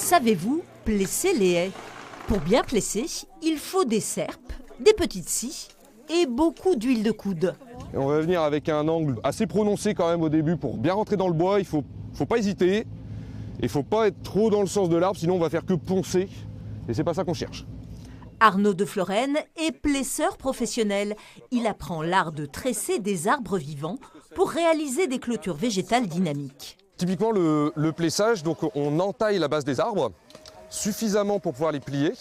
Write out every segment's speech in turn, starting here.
Savez-vous plesser les haies? Pour bien plesser, il faut des serpes, des petites scies et beaucoup d'huile de coude. Et on va venir avec un angle assez prononcé quand même au début pour bien rentrer dans le bois. Il faut pas hésiter. Et il ne faut pas être trop dans le sens de l'arbre, sinon on va faire que poncer. Et c'est pas ça qu'on cherche. Arnaud de Florenne est plesseur professionnel. Il apprend l'art de tresser des arbres vivants pour réaliser des clôtures végétales dynamiques. Typiquement le plessage, donc on entaille la base des arbres suffisamment pour pouvoir les plier,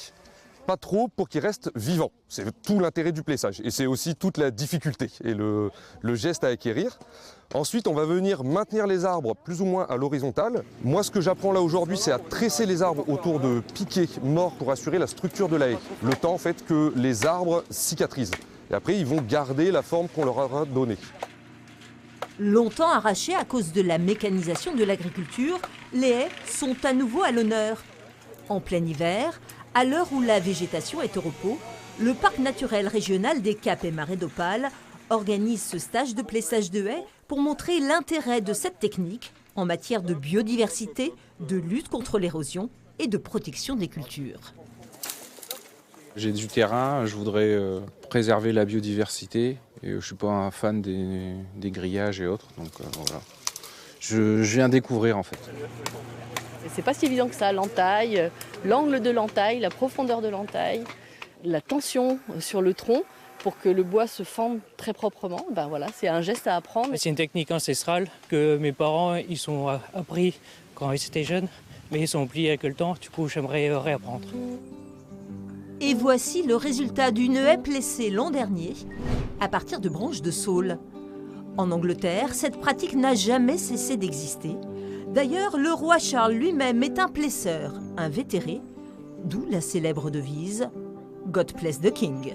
pas trop pour qu'ils restent vivants. C'est tout l'intérêt du plessage et c'est aussi toute la difficulté et le geste à acquérir. Ensuite, on va venir maintenir les arbres plus ou moins à l'horizontale. Moi, ce que j'apprends là aujourd'hui, c'est à tresser les arbres autour de piquets morts pour assurer la structure de la haie. Le temps en fait que les arbres cicatrisent. Et après, ils vont garder la forme qu'on leur aura donnée. Longtemps arrachées à cause de la mécanisation de l'agriculture, les haies sont à nouveau à l'honneur. En plein hiver, à l'heure où la végétation est au repos, le parc naturel régional des Caps et Marais d'Opale organise ce stage de plessage de haies pour montrer l'intérêt de cette technique en matière de biodiversité, de lutte contre l'érosion et de protection des cultures. J'ai du terrain, je voudrais préserver la biodiversité et je ne suis pas un fan des grillages et autres, donc voilà. Je viens découvrir en fait. C'est pas si évident que ça, l'entaille, l'angle de l'entaille, la profondeur de l'entaille, la tension sur le tronc pour que le bois se fende très proprement. Ben voilà, c'est un geste à apprendre. C'est une technique ancestrale que mes parents ils ont appris quand ils étaient jeunes, mais ils sont oubliés avec le temps, du coup j'aimerais réapprendre. Et voici le résultat d'une haie plessée l'an dernier à partir de branches de saule. En Angleterre, cette pratique n'a jamais cessé d'exister. D'ailleurs, le roi Charles lui-même est un plesseur, invétéré, d'où la célèbre devise « God bless the King ».